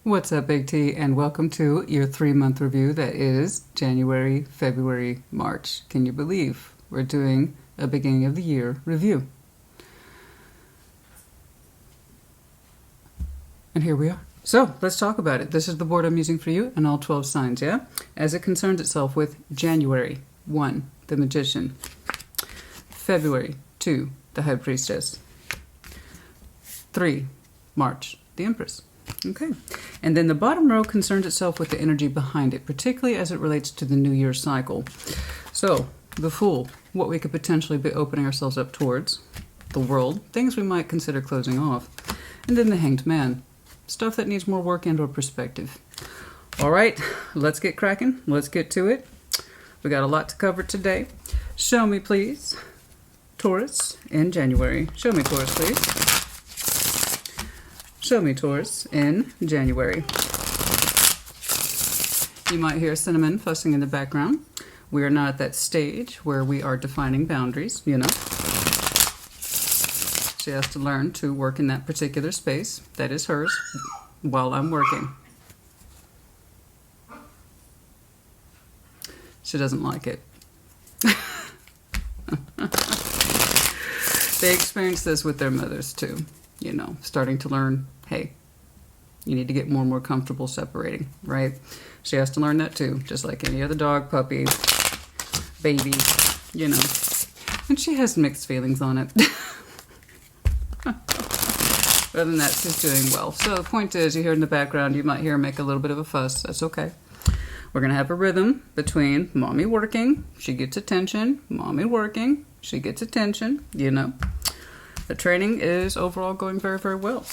What's up, Big T, and welcome to your 3-month review that is January, February, March. Can you believe we're doing a beginning of the year review? And here we are. So let's talk about it. This is the board I'm using for you and all 12 signs, yeah? As it concerns itself with January 1, the Magician. February 2, the High Priestess. 3, March, the Empress. Okay, and then the bottom row concerns itself with the energy behind it, particularly as it relates to the New Year cycle. So, the Fool, what we could potentially be opening ourselves up towards, the world, things we might consider closing off, and then the Hanged Man, stuff that needs more work and or perspective. All right, let's get cracking. Let's get to it. We got a lot to cover today. Show me, please, Taurus in January. Show me, Taurus, please. Show me, Taurus, in January. You might hear Cinnamon fussing in the background. We are not at that stage where we are defining boundaries, you know. She has to learn to work in that particular space that is hers while I'm working. She doesn't like it. They experience this with their mothers too. You know, starting to learn, hey, you need to get more and more comfortable separating, right? She has to learn that too, just like any other dog, puppy, baby, you know. And she has mixed feelings on it. Other than that, she's doing well. So the point is, you hear in the background, you might hear her make a little bit of a fuss. That's okay. We're going to have a rhythm between mommy working, she gets attention, mommy working, she gets attention, you know. The training is overall going very, very well.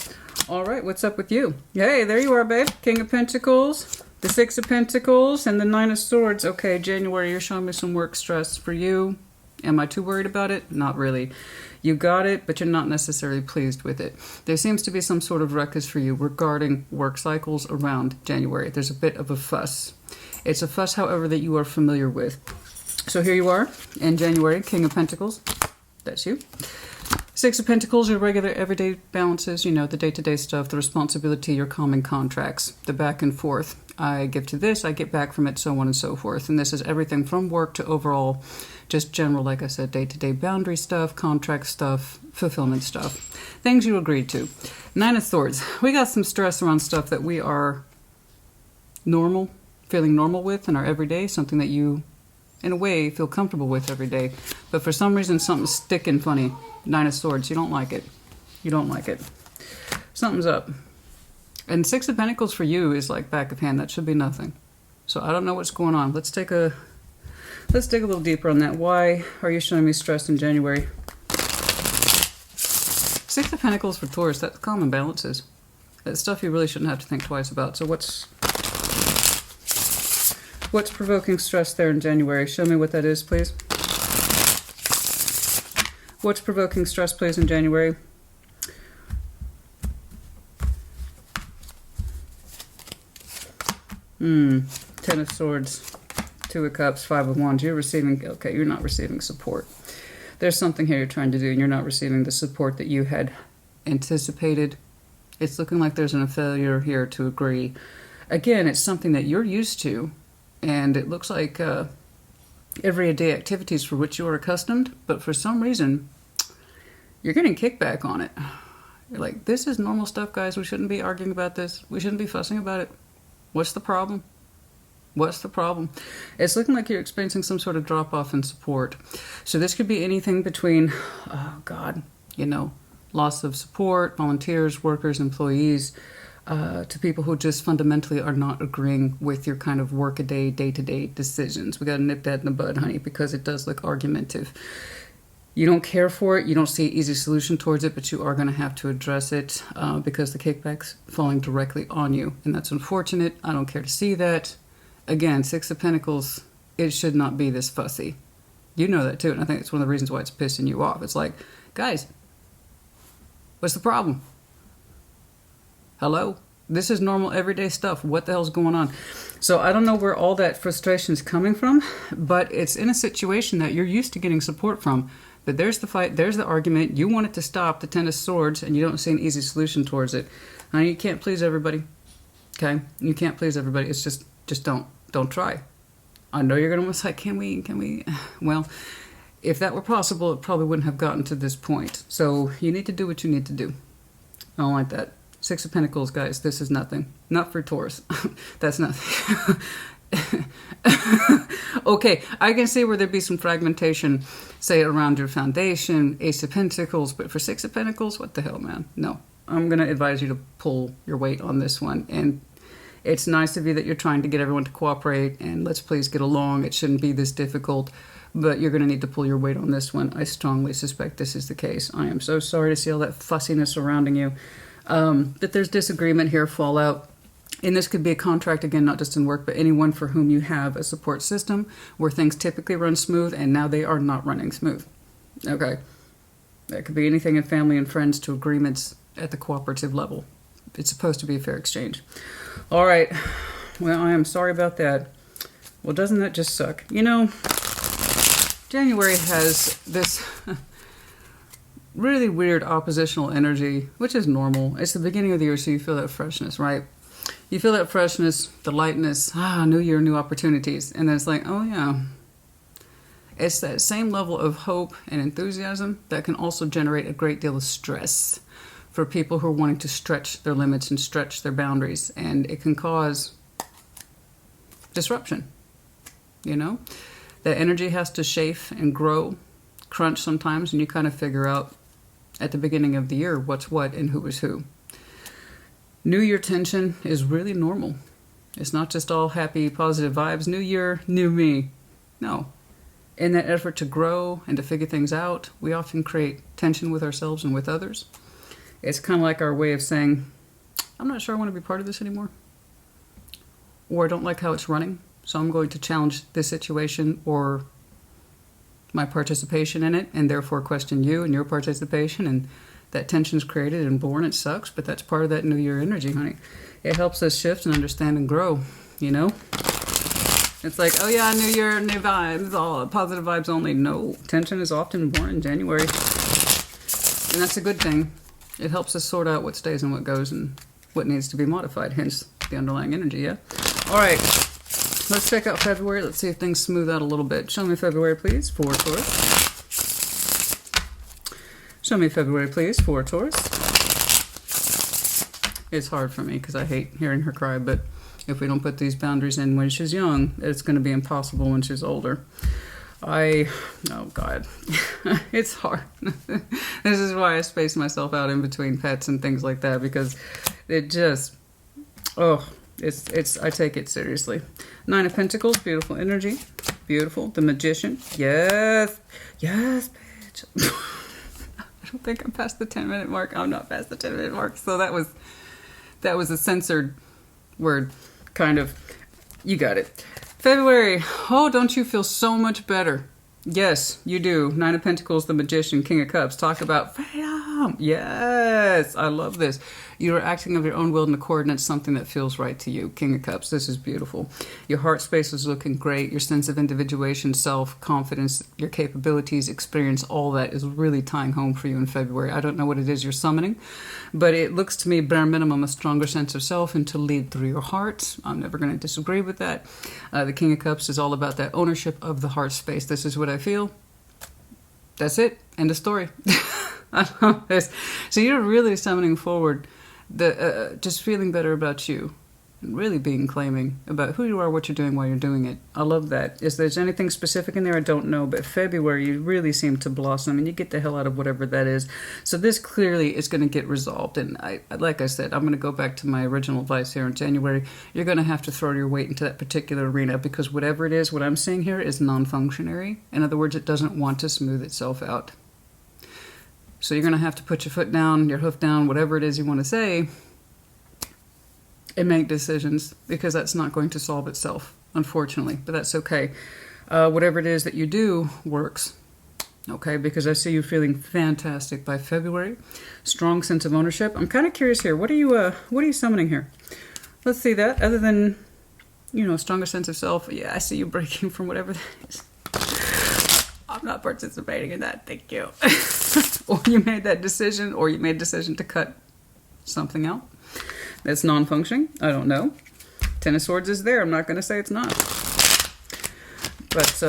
All right, what's up with you? Hey, there you are, babe. King of Pentacles, the Six of Pentacles, and the Nine of Swords. Okay, January, you're showing me some work stress for you. Am I too worried about it? Not really. You got it, but you're not necessarily pleased with it. There seems to be some sort of ruckus for you regarding work cycles around January. There's a bit of a fuss. It's a fuss, however, that you are familiar with. So here you are in January, King of Pentacles. That's you. Six of Pentacles, your regular everyday balances, you know, the day-to-day stuff, the responsibility, your common contracts, the back and forth. I give to this, I get back from it, so on and so forth. And this is everything from work to overall, just general, like I said, day-to-day boundary stuff, contract stuff, fulfillment stuff. Things you agreed to. Nine of Swords. We got some stress around stuff that we are normal, feeling normal with in our everyday, something that you, in a way, feel comfortable with every day. But for some reason, something's sticking funny. Nine of Swords, you don't like it. You don't like it. Something's up. And Six of Pentacles for you is like back of hand. That should be nothing. So I don't know what's going on. Let's dig a little deeper on that. Why are you showing me stress in January? Six of Pentacles for Taurus, that's common balances. That's stuff you really shouldn't have to think twice about. So what's provoking stress there in January? Show me what that is, please. What's provoking stress, please, in January? Ten of Swords, Two of Cups, Five of Wands. You're receiving, okay, you're not receiving support. There's something here you're trying to do, and you're not receiving the support that you had anticipated. It's looking like there's a failure here to agree. Again, it's something that you're used to, and it looks like everyday activities for which you are accustomed, but for some reason, you're getting kickback on it. You're like, this is normal stuff, guys. We shouldn't be arguing about this. We shouldn't be fussing about it. What's the problem? What's the problem? It's looking like you're experiencing some sort of drop-off in support. So this could be anything between, oh God, you know, loss of support, volunteers, workers, employees, to people who just fundamentally are not agreeing with your kind of work-a-day, day-to-day decisions. We got to nip that in the bud, honey, because it does look argumentative. You don't care for it, you don't see an easy solution towards it, but you are going to have to address it because the kickback's falling directly on you. And that's unfortunate. I don't care to see that. Again, Six of Pentacles, it should not be this fussy. You know that too, and I think it's one of the reasons why it's pissing you off. It's like, guys, what's the problem? Hello? This is normal everyday stuff. What the hell's going on? So I don't know where all that frustration is coming from, but it's in a situation that you're used to getting support from. But there's the fight, there's the argument. You want it to stop, the Ten of Swords, and you don't see an easy solution towards it. Honey, you can't please everybody. Okay? You can't please everybody. It's just don't try. I know you're going to say, can we? Well, if that were possible, it probably wouldn't have gotten to this point. So you need to do what you need to do. I don't like that. Six of Pentacles, guys, this is nothing. Not for Taurus. That's nothing. Okay, I can see where there'd be some fragmentation, say, around your foundation, Ace of Pentacles, but for Six of Pentacles, what the hell, man? No. I'm going to advise you to pull your weight on this one. And it's nice of you that you're trying to get everyone to cooperate, and let's please get along. It shouldn't be this difficult, but you're going to need to pull your weight on this one. I strongly suspect this is the case. I am so sorry to see all that fussiness surrounding you. But there's disagreement here, fallout. And this could be a contract, again, not just in work, but anyone for whom you have a support system where things typically run smooth and now they are not running smooth. Okay. That could be anything in family and friends to agreements at the cooperative level. It's supposed to be a fair exchange. All right. Well, I am sorry about that. Well, doesn't that just suck? You know, January has this really weird oppositional energy, which is normal. It's the beginning of the year, so you feel that freshness, right? You feel that freshness, the lightness, new year, new opportunities. And then it's like, oh yeah. It's that same level of hope and enthusiasm that can also generate a great deal of stress for people who are wanting to stretch their limits and stretch their boundaries. And it can cause disruption, you know? That energy has to chafe and grow, crunch sometimes, and you kind of figure out at the beginning of the year what's what and who is who. New Year tension is really normal. It's not just all happy, positive vibes. New year, new me. No. In that effort to grow and to figure things out, we often create tension with ourselves and with others. It's kind of like our way of saying, I'm not sure I want to be part of this anymore. Or I don't like how it's running, so I'm going to challenge this situation or my participation in it, and therefore question you and your participation, and that tension's created and born. It sucks, but that's part of that New Year energy, honey. It helps us shift and understand and grow, you know? It's like, oh yeah, New Year, new vibes, all positive vibes only. No, tension is often born in January. And that's a good thing. It helps us sort out what stays and what goes and what needs to be modified, hence the underlying energy, yeah? All right, let's check out February. Let's see if things smooth out a little bit. Show me February, please, for Taurus. Show me February, please, for Taurus. It's hard for me because I hate hearing her cry, but if we don't put these boundaries in when she's young, it's going to be impossible when she's older. Oh God, it's hard. This is why I space myself out in between pets and things like that, because it just, I take it seriously. Nine of Pentacles, beautiful energy, beautiful. The Magician, yes, bitch. I don't think I'm past the 10-minute mark. I'm not past the 10-minute mark, so that was a censored word, kind of. You got it. February. Oh, don't you feel so much better? Yes, you do. Nine of Pentacles, the Magician, King of Cups. Talk about freedom. Yes, I love this. You are acting of your own will and accord, and it's something that feels right to you. King of Cups. This is beautiful. Your heart space is looking great. Your sense of individuation, self-confidence, your capabilities, experience, all that is really tying home for you in February. I don't know what it is you're summoning, but it looks to me, bare minimum, a stronger sense of self and to lead through your heart. I'm never going to disagree with that. The King of Cups is all about that ownership of the heart space. This is what I feel. That's it. End of story. I love this. So you're really summoning forward the just feeling better about you, really being claiming about who you are, what you're doing, why you're doing it. I love that. Is there's anything specific in there? I don't know, but February you really seem to blossom and you get the hell out of whatever that is. So this clearly is going to get resolved, and like I said, I'm going to go back to my original advice here in January. You're going to have to throw your weight into that particular arena, because whatever it is, what I'm seeing here is non-functionary. In other words, it doesn't want to smooth itself out. So you're going to have to put your foot down, your hoof down, whatever it is you want to say, and make decisions, because that's not going to solve itself, unfortunately. But that's okay. Whatever it is that you do works, okay? Because I see you feeling fantastic by February. Strong sense of ownership. I'm kind of curious here. What are you summoning here? Let's see that. Other than, stronger sense of self. Yeah, I see you breaking from whatever that is. I'm not participating in that. Thank you. Or you made that decision, or you made a decision to cut something out. It's non-functioning. I don't know. Ten of Swords is there. I'm not going to say it's not. But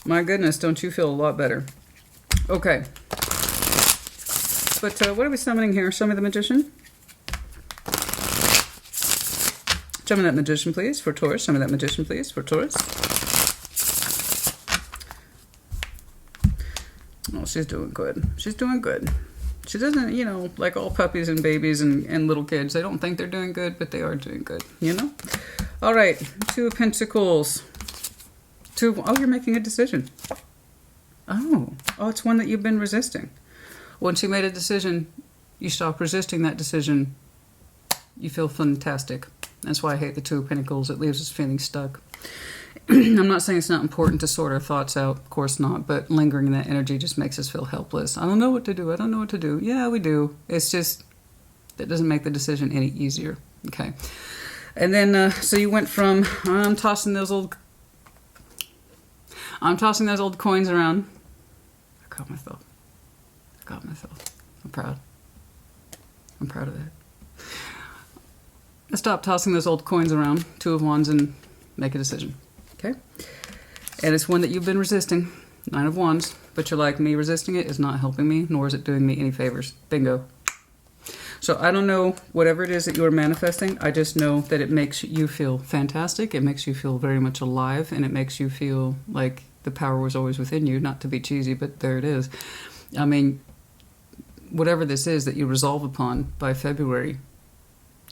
my goodness, don't you feel a lot better? Okay. But what are we summoning here? Show me the Magician. Show me that Magician, please, for Taurus. Show me that Magician, please, for Taurus. Oh, she's doing good. She's doing good. She doesn't, you know, like all puppies and babies and little kids, they don't think they're doing good, but they are doing good, you know? All right, Two of Pentacles. Oh, you're making a decision. Oh, it's one that you've been resisting. Once you made a decision, you stop resisting that decision, you feel fantastic. That's why I hate the Two of Pentacles. It leaves us feeling stuck. I'm not saying it's not important to sort our thoughts out. Of course not. But lingering in that energy just makes us feel helpless. I don't know what to do. I don't know what to do. Yeah, we do. It's just, that doesn't make the decision any easier. Okay. And then, so you went from, I'm tossing those old coins around. I caught myself. I'm proud. I'm proud of that. I stopped tossing those old coins around, Two of Wands, and make a decision. Okay? And it's one that you've been resisting, Nine of Wands, but you're like, me resisting it is not helping me, nor is it doing me any favors. Bingo. So I don't know whatever it is that you are manifesting. I just know that it makes you feel fantastic. It makes you feel very much alive, and it makes you feel like the power was always within you. Not to be cheesy, but there it is. I mean, whatever this is that you resolve upon by February,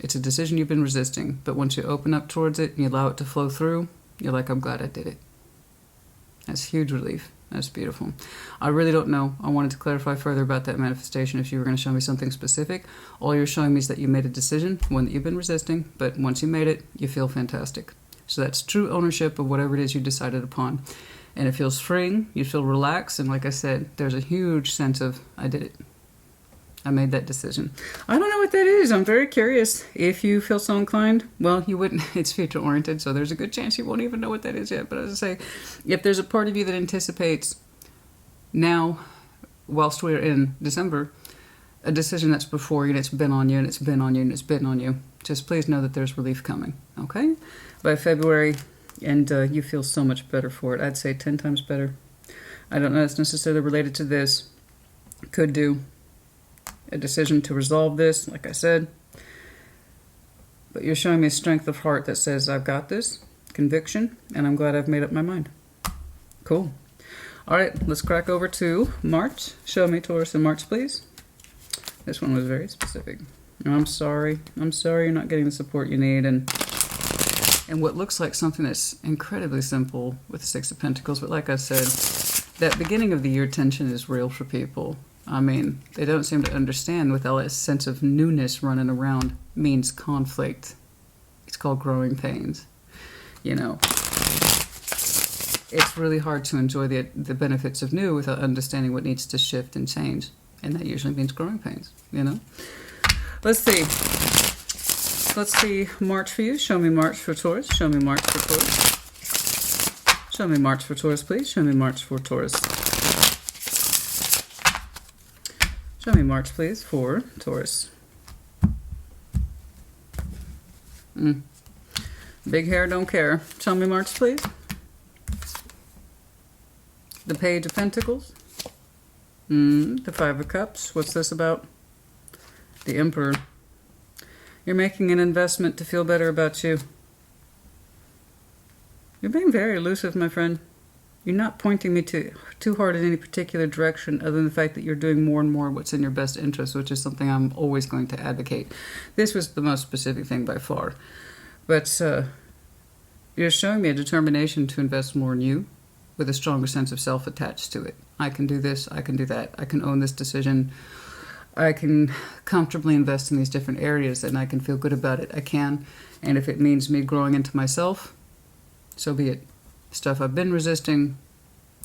it's a decision you've been resisting, but once you open up towards it and you allow it to flow through, you're like, I'm glad I did it. That's huge relief. That's beautiful. I really don't know. I wanted to clarify further about that manifestation if you were going to show me something specific. All you're showing me is that you made a decision, one that you've been resisting, but once you made it, you feel fantastic. So that's true ownership of whatever it is you decided upon. And it feels freeing, you feel relaxed, and like I said, there's a huge sense of, I did it. I made that decision. I don't know what that is. I'm very curious. If you feel so inclined, well, you wouldn't. It's future oriented, so there's a good chance you won't even know what that is yet. But as I say, if there's a part of you that anticipates now, whilst we're in December, a decision that's before you, and it's been on you, and it's been on you, and it's been on you, just please know that there's relief coming, okay? By February, and you feel so much better for it. I'd say 10 times better. I don't know if it's necessarily related to this. Could do. A decision to resolve this, like I said. But you're showing me a strength of heart that says, I've got this, conviction, and I'm glad I've made up my mind. Cool. All right, let's crack over to March. Show me Taurus in March, please. This one was very specific. I'm sorry. I'm sorry you're not getting the support you need. And what looks like something that's incredibly simple with the Six of Pentacles. But like I said, that beginning of the year tension is real for people. I mean, they don't seem to understand with all that sense of newness running around means conflict. It's called growing pains. You know, it's really hard to enjoy the benefits of new without understanding what needs to shift and change. And that usually means growing pains, you know. Let's see. Let's see March for you. Show me March for Taurus. Show me March for Taurus. Show me March for Taurus, please. Show me March for Taurus. Show me March, please, for Taurus. Big hair, don't care. Show me March, please. The Page of Pentacles. The Five of Cups. What's this about? The Emperor. You're making an investment to feel better about you. You're being very elusive, my friend. You're not pointing me too hard in any particular direction other than the fact that you're doing more and more what's in your best interest, which is something I'm always going to advocate. This was the most specific thing by far. But you're showing me a determination to invest more in you with a stronger sense of self attached to it. I can do this, I can do that, I can own this decision, I can comfortably invest in these different areas and I can feel good about it. I can. And if it means me growing into myself, so be it. Stuff I've been resisting,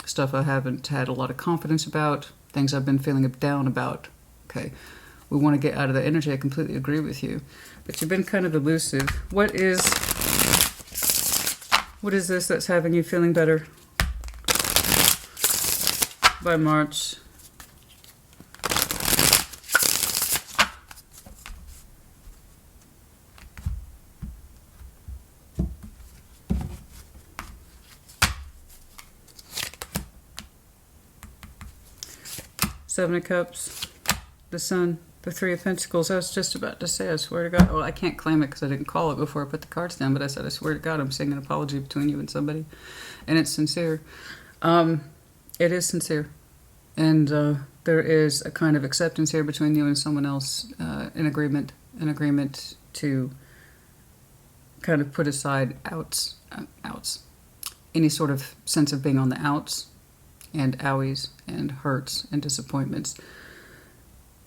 stuff I haven't had a lot of confidence about, things I've been feeling down about. Okay, we want to get out of that energy. I completely agree with you. But you've been kind of elusive. What is this that's having you feeling better by March? Seven of Cups, the Sun, the Three of Pentacles. I was just about to say, I swear to God. Well, I can't claim it because I didn't call it before I put the cards down, but I said, I swear to God, I'm seeing an apology between you and somebody. And it's sincere. It is sincere. And there is a kind of acceptance here between you and someone else, an agreement to kind of put aside outs, any sort of sense of being on the outs and owies and hurts and disappointments.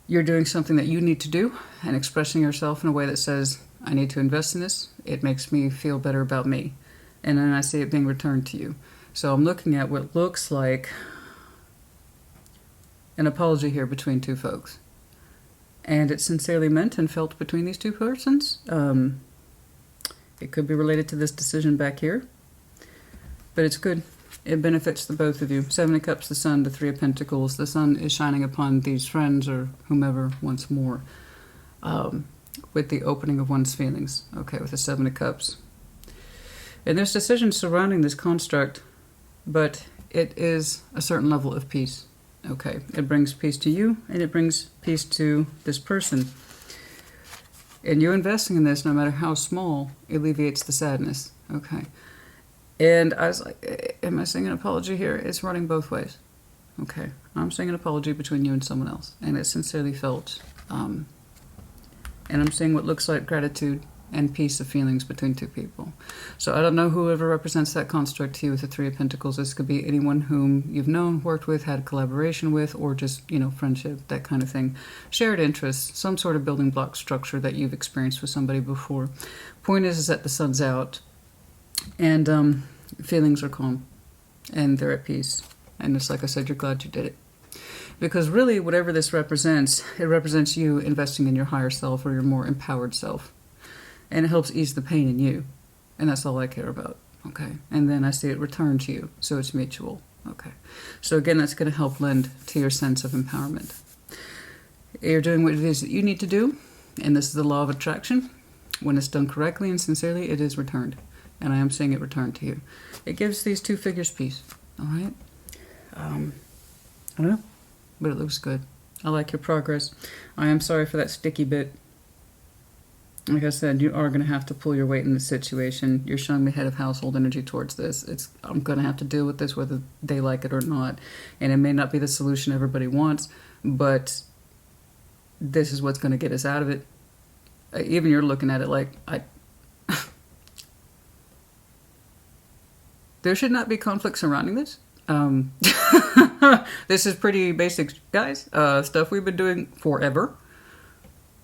You're doing something that you need to do and expressing yourself in a way that says, I need to invest in this. It makes me feel better about me. And then I see it being returned to you. So I'm looking at what looks like an apology here between two folks. And it's sincerely meant and felt between these two persons. It could be related to this decision back here. But it's good. It benefits the both of you. Seven of Cups, the Sun, the Three of Pentacles. The Sun is shining upon these friends or whomever once more with the opening of one's feelings. Okay, with the Seven of Cups. And there's decisions surrounding this construct, but it is a certain level of peace. Okay, it brings peace to you, and it brings peace to this person. And you investing in this, no matter how small, alleviates the sadness. Okay. And I was like, am I saying an apology here? It's running both ways. Okay. I'm saying an apology between you and someone else. And it's sincerely felt. And I'm seeing what looks like gratitude and peace of feelings between two people. So I don't know whoever represents that construct to you with the Three of Pentacles. This could be anyone whom you've known, worked with, had collaboration with, or just, friendship, that kind of thing. Shared interests, some sort of building block structure that you've experienced with somebody before. Point is that the sun's out. And feelings are calm, and they're at peace. And it's like I said, you're glad you did it. Because really, whatever this represents, it represents you investing in your higher self or your more empowered self. And it helps ease the pain in you. And that's all I care about. Okay. And then I see it return to you. So it's mutual. Okay. So again, that's going to help lend to your sense of empowerment. You're doing what it is that you need to do. And this is the law of attraction. When it's done correctly and sincerely, it is returned. And I am seeing it return to you. It gives these two figures peace. All right? I don't know. But it looks good. I like your progress. I am sorry for that sticky bit. Like I said, you are going to have to pull your weight in this situation. You're showing me head of household energy towards this. I'm going to have to deal with this whether they like it or not. And it may not be the solution everybody wants, but this is what's going to get us out of it. Even you're looking at it like, there should not be conflict surrounding this. This is pretty basic, guys. Stuff we've been doing forever.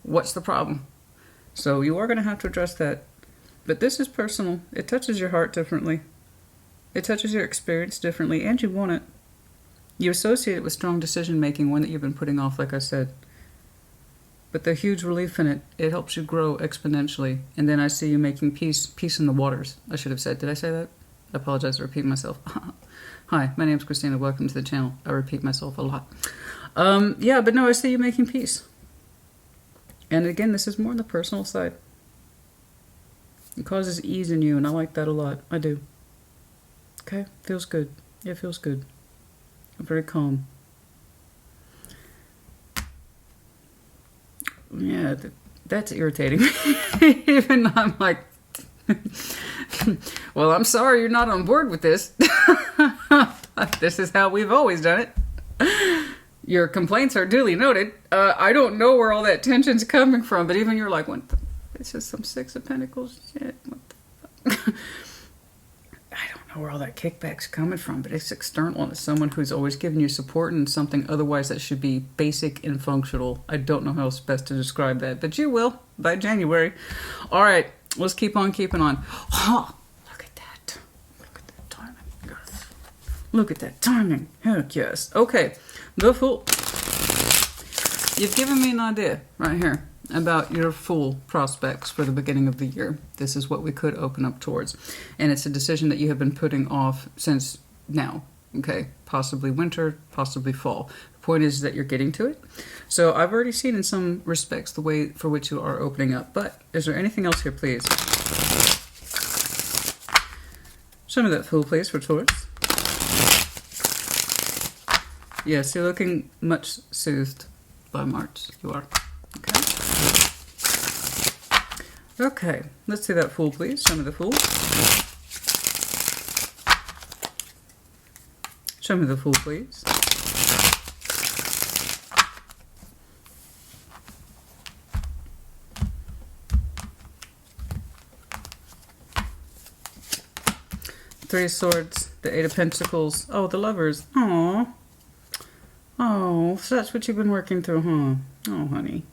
What's the problem? So you are going to have to address that. But this is personal. It touches your heart differently. It touches your experience differently, and you want it. You associate it with strong decision-making, one that you've been putting off, like I said. But the huge relief in it, it helps you grow exponentially. And then I see you making peace in the waters. I should have said, did I say that? I apologize for repeating myself. Hi, my name's Christina. Welcome to the channel. I repeat myself a lot. Yeah, but no, I see you making peace. And again, this is more on the personal side. It causes ease in you, and I like that a lot. I do. Okay? Feels good. Yeah, it feels good. I'm very calm. Yeah, that's irritating. Even I'm like, well, I'm sorry you're not on board with this. This is how we've always done it. Your complaints are duly noted. I don't know where all that tension's coming from, but even you're like, what the, this is some Six of Pentacles shit. What the fuck? I don't know where all that kickback's coming from, but it's external, and it's someone who's always giving you support and something otherwise that should be basic and functional. I don't know how else best to describe that, but you will by January. All right, let's keep on keeping on. Oh, look at that. Look at that timing. Yes. Look at that timing. Heck yes. Okay, the Fool. You've given me an idea right here about your Fool prospects for the beginning of the year. This is what we could open up towards. And it's a decision that you have been putting off since now. Okay, possibly winter, possibly fall. The point is that you're getting to it. So I've already seen in some respects the way for which you are opening up. But is there anything else here, please? Show me that Fool, please, for Taurus. Yes, you're looking much soothed by March. You are. Okay. Okay, let's see that Fool, please. Show me the Fool. Show me the Fool, please. Three of Swords, the Eight of Pentacles. Oh, the Lovers. Aww. Oh, so that's what you've been working through, huh? Oh, honey.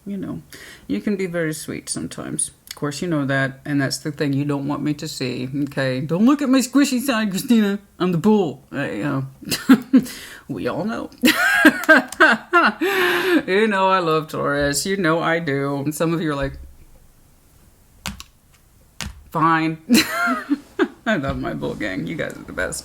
You know, you can be very sweet sometimes. Of course, you know that, and that's the thing you don't want me to see, okay? Don't look at my squishy side, Christina. I'm the bull. We all know. You know I love Taurus. You know I do. And some of you are like, fine. I love my bull gang. You guys are the best.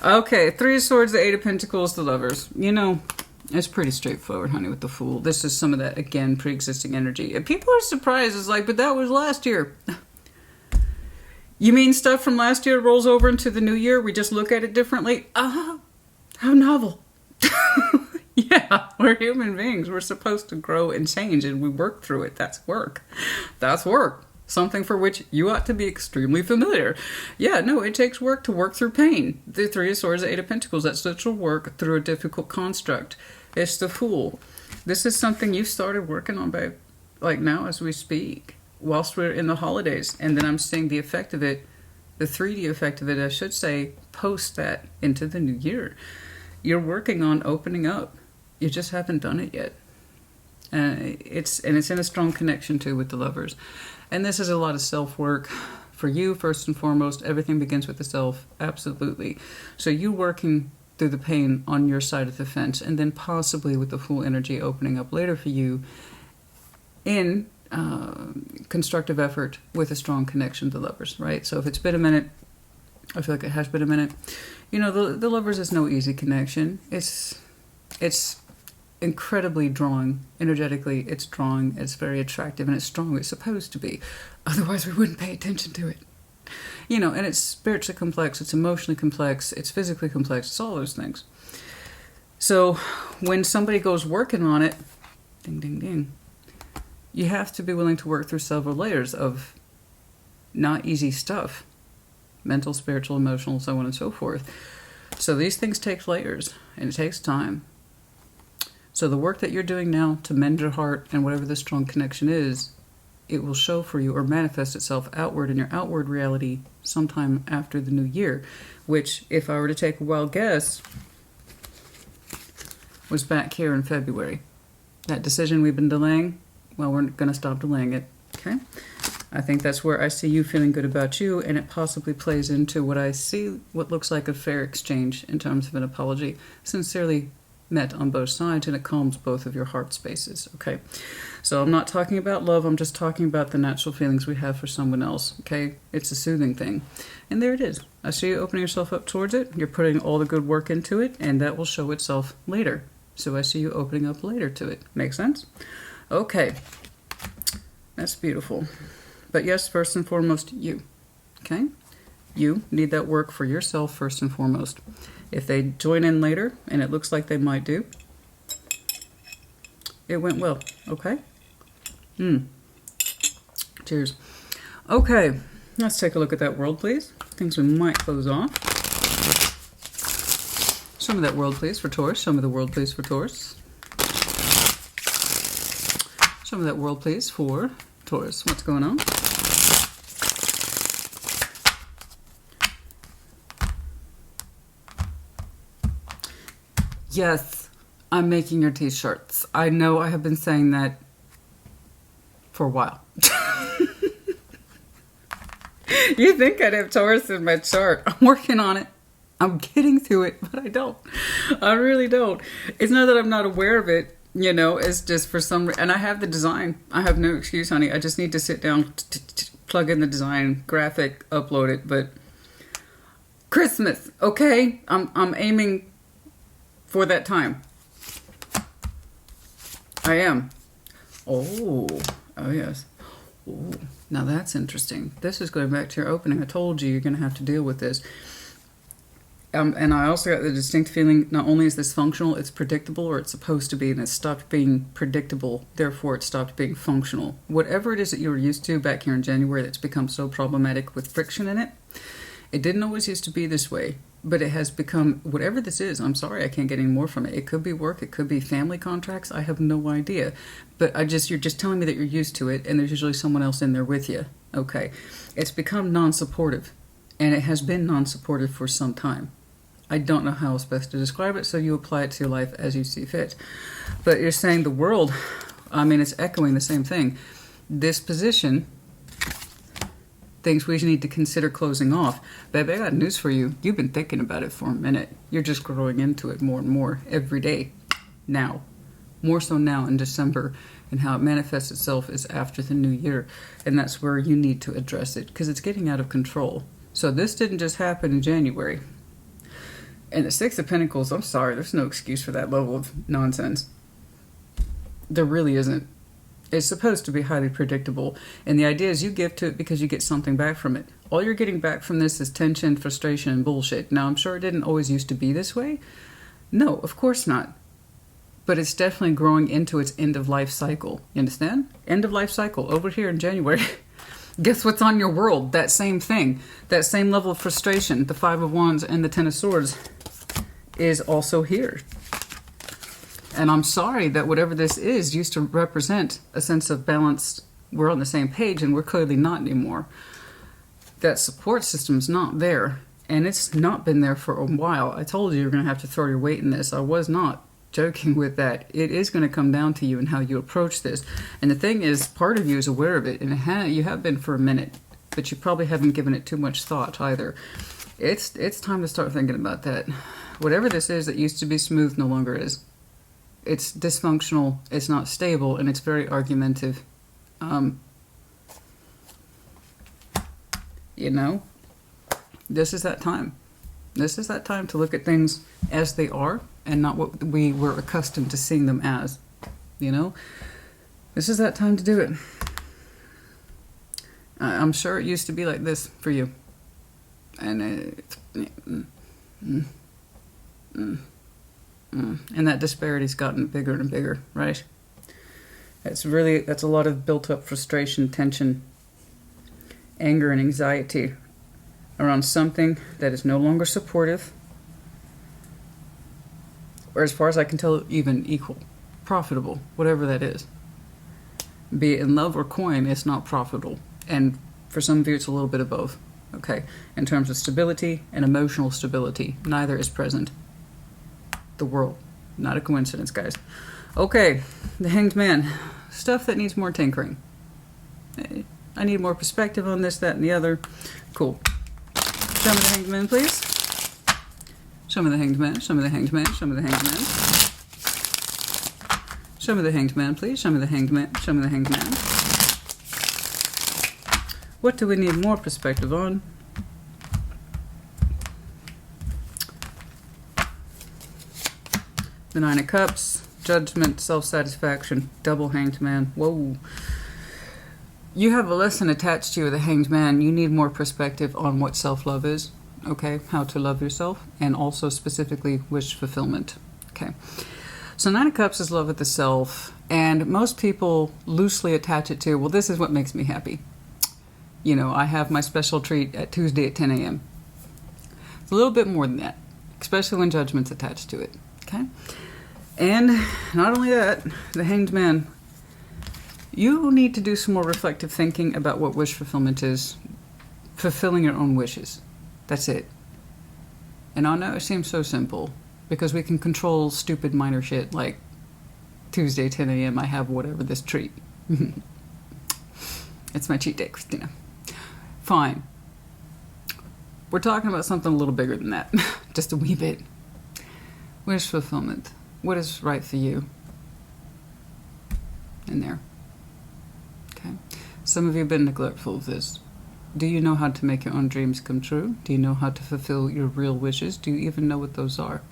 Okay, Three of Swords, the Eight of Pentacles, the Lovers. You know, it's pretty straightforward, honey, with the Fool. This is some of that, again, pre-existing energy. And people are surprised. It's like, but that was last year. You mean stuff from last year rolls over into the new year? We just look at it differently? How novel. Yeah, we're human beings. We're supposed to grow and change, and we work through it. That's work. That's work. Something for which you ought to be extremely familiar. Yeah, no, it takes work to work through pain. The Three of Swords, the Eight of Pentacles, that's literal work through a difficult construct. It's the Fool. This is something you started working on, babe, like now as we speak, whilst we're in the holidays. And then I'm seeing the effect of it, the 3D effect of it, I should say, post that into the new year. You're working on opening up. You just haven't done it yet. It's in a strong connection, too, with the Lovers. And this is a lot of self-work for you, first and foremost. Everything begins with the self, absolutely. So you working through the pain on your side of the fence, and then possibly with the Fool energy opening up later for you in constructive effort with a strong connection to the Lovers, right? So if it's been a minute, I feel like it has been a minute. You know, the Lovers is no easy connection. It's incredibly drawing. Energetically, it's drawing. It's very attractive, and it's strong. It's supposed to be. Otherwise, we wouldn't pay attention to it. You know, and it's spiritually complex. It's emotionally complex. It's physically complex. It's all those things. So when somebody goes working on it, ding, ding, ding, you have to be willing to work through several layers of not easy stuff. Mental, spiritual, emotional, so on and so forth. So these things take layers, and it takes time. So the work that you're doing now to mend your heart and whatever the strong connection is, it will show for you or manifest itself outward in your outward reality sometime after the new year, which, if I were to take a wild guess, was back here in February. That decision we've been delaying, well, we're going to stop delaying it, okay? I think that's where I see you feeling good about you, and it possibly plays into what I see, what looks like a fair exchange in terms of an apology. Sincerely met on both sides, and it calms both of your heart spaces, okay? So I'm not talking about love, I'm just talking about the natural feelings we have for someone else, okay? It's a soothing thing. And there it is. I see you opening yourself up towards it. You're putting all the good work into it, and that will show itself later. So I see you opening up later to it. Make sense? Okay. That's beautiful. But yes, first and foremost, you, okay? You need that work for yourself first and foremost. If they join in later, and it looks like they might do, it went well, okay? Cheers. Okay, let's take a look at that world, please. Things we might close off. Show me that world, please, for Taurus. Show me the world, please, for Taurus. Show me that world, please, for Taurus. What's going on? Yes, I'm making your t-shirts. I know I have been saying that for a while. You think I'd have Taurus in my chart. I'm working on it. I'm getting to it, but I don't. I really don't. It's not that I'm not aware of it, you know, it's just for some and I have the design. I have no excuse, honey. I just need to sit down, plug in the design, graphic, upload it, but Christmas, okay? I'm aiming for that time. I am. Oh yes. Oh, now that's interesting. This is going back to your opening. I told you you're going to have to deal with this. And I also got the distinct feeling not only is this functional, it's predictable, or it's supposed to be, and it stopped being predictable, therefore it stopped being functional. Whatever it is that you were used to back here in January that's become so problematic with friction in it, it didn't always used to be this way, but it has become, whatever this is, I'm sorry, I can't get any more from it. It could be work, it could be family contracts, I have no idea. But you're just telling me that you're used to it, and there's usually someone else in there with you. Okay. It's become non-supportive, and it has been non-supportive for some time. I don't know how else best to describe it, so you apply it to your life as you see fit. But you're saying the world, I mean, it's echoing the same thing. This position thinks we need to consider closing off. Babe, I got news for you. You've been thinking about it for a minute. You're just growing into it more and more every day. Now. More so now in December. And how it manifests itself is after the new year. And that's where you need to address it, because it's getting out of control. So this didn't just happen in January. And the Six of Pentacles, I'm sorry, there's no excuse for that level of nonsense. There really isn't. It's supposed to be highly predictable. And the idea is you give to it because you get something back from it. All you're getting back from this is tension, frustration, and bullshit. Now, I'm sure it didn't always used to be this way. No, of course not. But it's definitely growing into its end-of-life cycle. You understand? End-of-life cycle. Over here in January. Guess what's on your world? That same thing. That same level of frustration. The Five of Wands and the Ten of Swords is also here. And I'm sorry that whatever this is used to represent a sense of balance. We're on the same page, and we're clearly not anymore. That support system's not there. And it's not been there for a while. I told you you're going to have to throw your weight in this. I was not joking with that. It is going to come down to you and how you approach this. And the thing is, part of you is aware of it. And you have been for a minute. But you probably haven't given it too much thought either. It's time to start thinking about that. Whatever this is that used to be smooth no longer is. It's dysfunctional, it's not stable, and it's very argumentative. You know, this is that time. This is that time to look at things as they are and not what we were accustomed to seeing them as. You know, this is that time to do it. I'm sure it used to be like this for you. And and that disparity's gotten bigger and bigger, right? That's a lot of built up frustration, tension, anger, and anxiety around something that is no longer supportive, or as far as I can tell, even equal, profitable, whatever that is. Be it in love or coin, it's not profitable. And for some of you, it's a little bit of both. Okay, in terms of stability and emotional stability, neither is present. The world, not a coincidence, guys. Okay, the Hanged Man, stuff that needs more tinkering. I need more perspective on this, that, and the other. Cool. Show me the Hanged Man, please. Show me the Hanged Man. Show me the Hanged Man. Show me the Hanged Man. Show me the Hanged Man, please. Show me the Hanged Man. Show me the Hanged Man. What do we need more perspective on? The Nine of Cups, Judgment, Self-Satisfaction, Double Hanged Man. Whoa. You have a lesson attached to you with the Hanged Man. You need more perspective on what self-love is. Okay, how to love yourself, and also specifically wish fulfillment. Okay. So Nine of Cups is love with the self, and most people loosely attach it to, well, this is what makes me happy. You know, I have my special treat at Tuesday at 10 a.m. It's a little bit more than that, especially when Judgment's attached to it. Okay? And not only that, the Hanged Man, you need to do some more reflective thinking about what wish fulfillment is. Fulfilling your own wishes. That's it. And I know it seems so simple, because we can control stupid minor shit like Tuesday 10 a.m. I have whatever this treat. It's my cheat day, Christina. Fine. We're talking about something a little bigger than that. Just a wee bit. Wish fulfillment. What is right for you? In there. Okay. Some of you have been neglectful of this. Do you know how to make your own dreams come true? Do you know how to fulfill your real wishes? Do you even know what those are?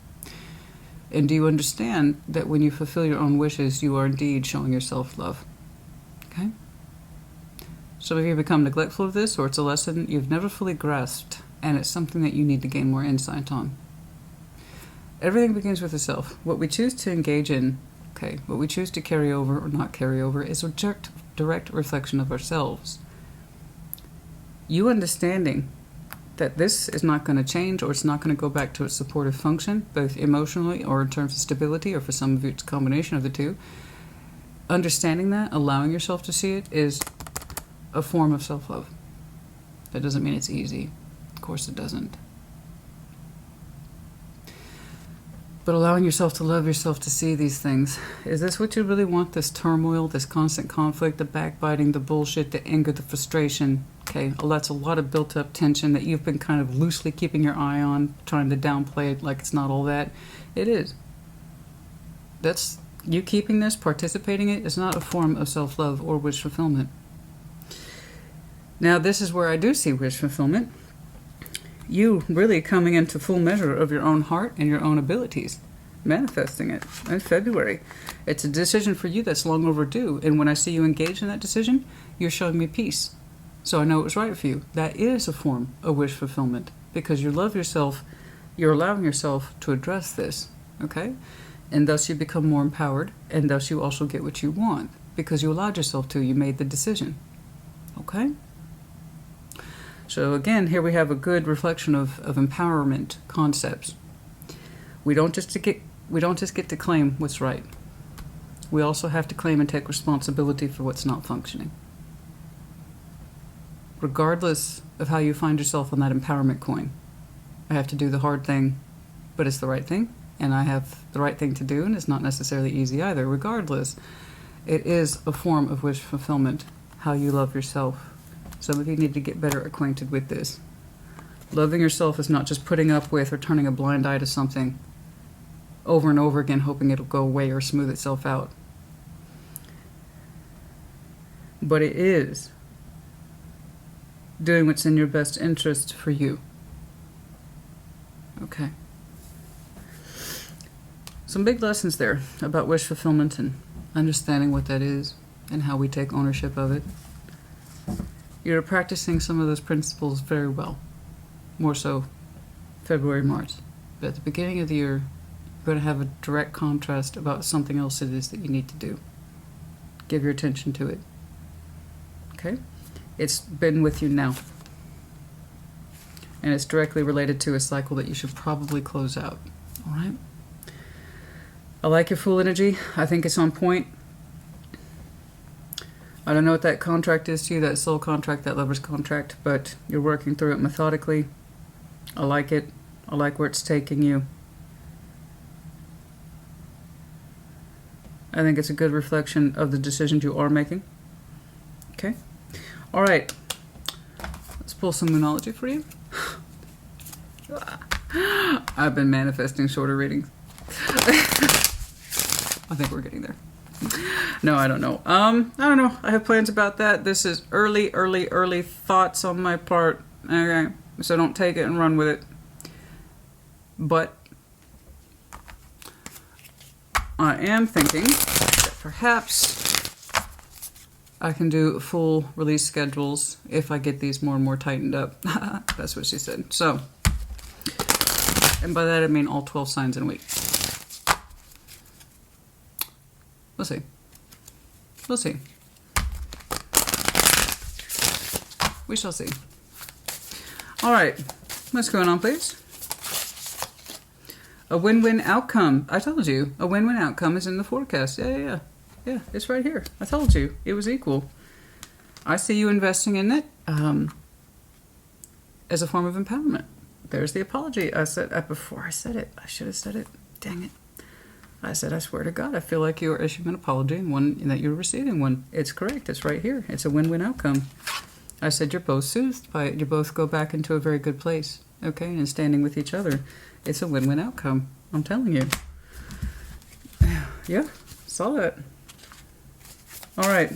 And do you understand that when you fulfill your own wishes, you are indeed showing yourself love? Okay? Some of you become neglectful of this, or it's a lesson you've never fully grasped, and it's something that you need to gain more insight on. Everything begins with the self. What we choose to engage in, okay, what we choose to carry over or not carry over is a direct reflection of ourselves. You understanding that this is not going to change, or it's not going to go back to its supportive function, both emotionally or in terms of stability, or for some of you it's a combination of the two. Understanding that, allowing yourself to see it, is a form of self-love. That doesn't mean it's easy. Of course it doesn't. But allowing yourself to love yourself, to see these things. Is this what you really want? This turmoil, this constant conflict, the backbiting, the bullshit, the anger, the frustration. Okay, well, that's a lot of built-up tension that you've been kind of loosely keeping your eye on, trying to downplay it like it's not all that. It is. That's you keeping this, participating in it, is not a form of self-love or wish fulfillment. Now, this is where I do see wish fulfillment. You really coming into full measure of your own heart and your own abilities, manifesting it in February. It's a decision for you that's long overdue, and when I see you engage in that decision, you're showing me peace. So I know it was right for you. That is a form of wish fulfillment, because you love yourself, you're allowing yourself to address this, okay? And thus you become more empowered, and thus you also get what you want, because you allowed yourself to, you made the decision, okay? So again, here we have a good reflection of empowerment concepts. We don't just get to claim what's right. We also have to claim and take responsibility for what's not functioning. Regardless of how you find yourself on that empowerment coin, I have to do the hard thing, but it's the right thing, and I have the right thing to do, and it's not necessarily easy either. Regardless, it is a form of wish fulfillment, how you love yourself. Some of you need to get better acquainted with this. Loving yourself is not just putting up with or turning a blind eye to something over and over again, hoping it'll go away or smooth itself out. But it is doing what's in your best interest for you. Okay. Some big lessons there about wish fulfillment and understanding what that is and how we take ownership of it. You're practicing some of those principles very well. More so February, March. But at the beginning of the year, you're going to have a direct contrast about something else it is that you need to do. Give your attention to it. Okay? It's been with you now. And it's directly related to a cycle that you should probably close out. All right? I like your Fool energy. I think it's on point. I don't know what that contract is to you, that soul contract, that lover's contract, but you're working through it methodically. I like it. I like where it's taking you. I think it's a good reflection of the decisions you are making. Okay? All right. Let's pull some Moonology for you. I've been manifesting shorter readings. I think we're getting there. No, I don't know. I don't know. I have plans about that. This is early thoughts on my part. Okay, so don't take it and run with it. But I am thinking that perhaps I can do full release schedules if I get these more and more tightened up. That's what she said. So, and by that I mean all 12 signs in a week. We'll see. We'll see. We shall see. All right. What's going on, please? A win-win outcome. I told you. A win-win outcome is in the forecast. Yeah. Yeah, it's right here. I told you. It was equal. I see you investing in it as a form of empowerment. There's the apology. I said before I said it. I should have said it. Dang it. I said, I swear to God, I feel like you are issuing an apology and one that you're receiving one. It's correct. It's right here. It's a win-win outcome. I said you're both soothed by it. You both go back into a very good place. Okay? And standing with each other. It's a win-win outcome. I'm telling you. Yeah. Saw that. All right.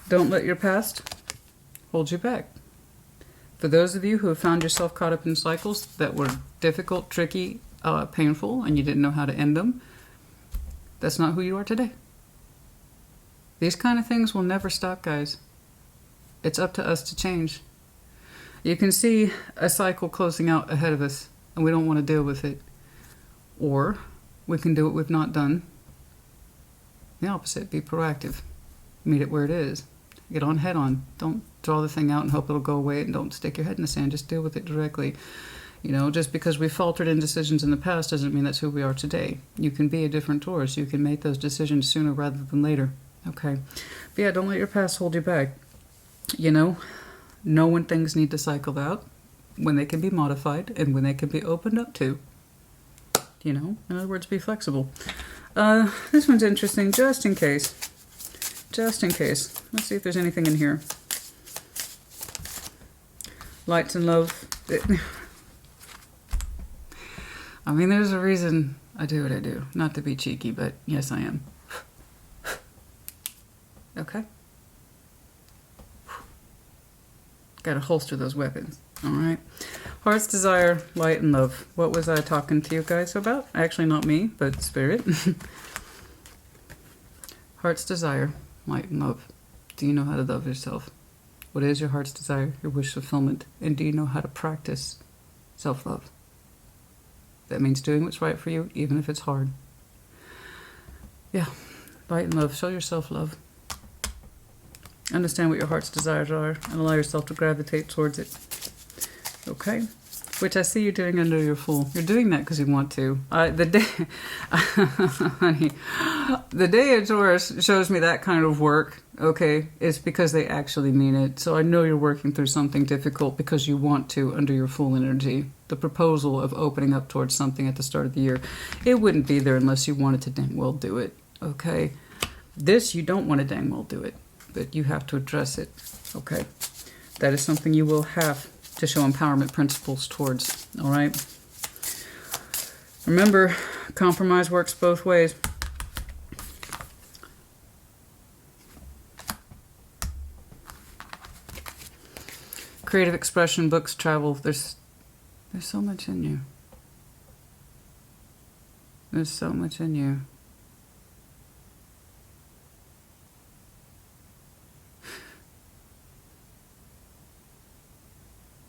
Don't let your past hold you back. For those of you who have found yourself caught up in cycles that were difficult, tricky, painful, and you didn't know how to end them, that's not who you are today. These kind of things will never stop, guys. It's up to us to change. You can see a cycle closing out ahead of us and we don't want to deal with it. Or we can do what we've not done. The opposite, be proactive. Meet it where it is. Get on head on. Don't draw the thing out and hope it'll go away, and don't stick your head in the sand. Just deal with it directly. You know, just because we faltered in decisions in the past doesn't mean that's who we are today. You can be a different Taurus. You can make those decisions sooner rather than later. Okay? But yeah, don't let your past hold you back. You know when things need to cycle out, when they can be modified, and when they can be opened up to. You know, in other words, be flexible. This one's interesting, just in case. Just in case. Let's see if there's anything in here. Lights and love. I mean, there's a reason I do what I do. Not to be cheeky, but yes, I am. Okay? Gotta holster those weapons. Alright? Heart's desire, light, and love. What was I talking to you guys about? Actually, not me, but spirit. Heart's desire, light, and love. Do you know how to love yourself? What is your heart's desire, your wish fulfillment? And do you know how to practice self-love? That means doing what's right for you, even if it's hard. Yeah, light and love. Show yourself love. Understand what your heart's desires are and allow yourself to gravitate towards it. Okay? Which I see you doing under your Fool. You're doing that because you want to. Honey, the day a Taurus shows me that kind of work, okay, it's because they actually mean it. So I know you're working through something difficult because you want to under your Fool energy. The proposal of opening up towards something at the start of the year, it wouldn't be there unless you wanted to dang well do it, okay? This, you don't want to dang well do it, but you have to address it, okay? That is something you will have to show empowerment principles towards, all right? Remember, compromise works both ways. Creative expression, books, travel, there's so much in you. There's so much in you.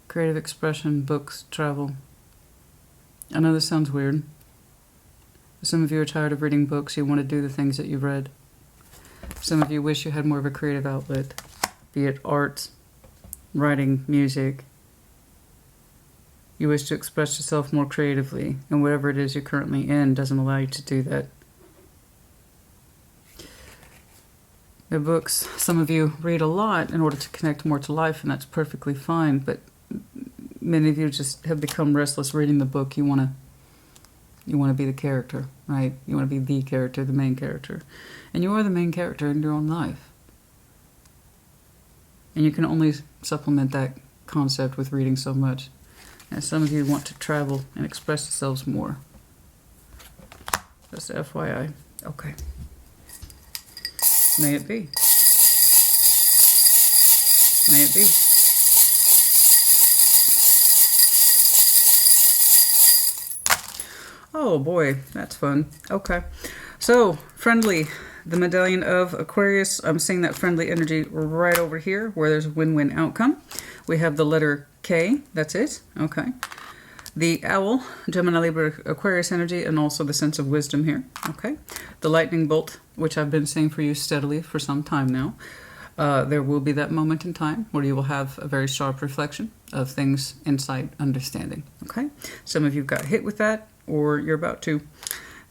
Creative expression, books, travel. I know this sounds weird. Some of you are tired of reading books. You want to do the things that you've read. Some of you wish you had more of a creative outlet, be it art, writing, music. You wish to express yourself more creatively, and whatever it is you're currently in doesn't allow you to do that. The books, some of you read a lot in order to connect more to life, and that's perfectly fine, but many of you just have become restless reading the book. You want to be the character, right? You want to be the character, the main character. And you are the main character in your own life. And you can only supplement that concept with reading so much. And some of you want to travel and express yourselves more. Just FYI. Okay. May it be. May it be. Oh boy, that's fun. Okay. So, friendly. The medallion of Aquarius. I'm seeing that friendly energy right over here where there's a win-win outcome. We have the letter K. That's it. Okay. The owl, Gemini, Libra, Aquarius energy, and also the sense of wisdom here. Okay. The lightning bolt, which I've been seeing for you steadily for some time now. There will be that moment in time where you will have a very sharp reflection of things, insight, understanding. Okay. Some of you got hit with that, or you're about to.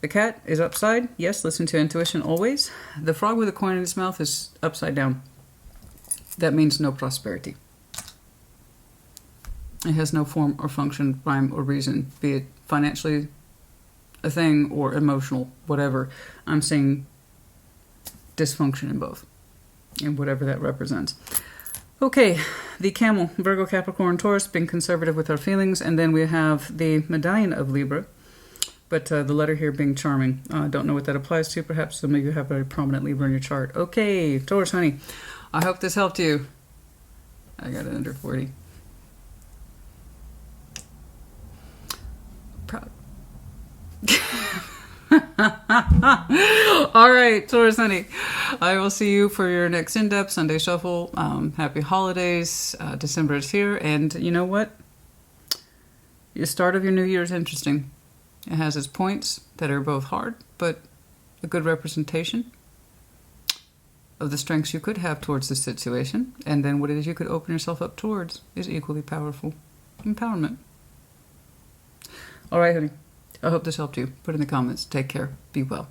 The cat is upside. Yes, listen to intuition always. The frog with a coin in his mouth is upside down. That means no prosperity. It has no form or function, rhyme or reason, be it financially a thing or emotional, whatever. I'm seeing dysfunction in both, and whatever that represents. Okay, the camel, Virgo, Capricorn, Taurus, being conservative with our feelings, and then we have the medallion of Libra, but the letter here being charming. I don't know what that applies to. Perhaps some of you have very prominent Libra in your chart. Okay, Taurus, honey, I hope this helped you. I got it under 40. Proud. All right, Taurus, honey, I will see you for your next in-depth Sunday shuffle. Happy holidays. December is here, and you know what? The start of your new year is interesting. It has its points that are both hard, but a good representation of the strengths you could have towards this situation, and then what it is you could open yourself up towards is equally powerful. Empowerment. All right, honey. I hope this helped you. Put in the comments. Take care. Be well.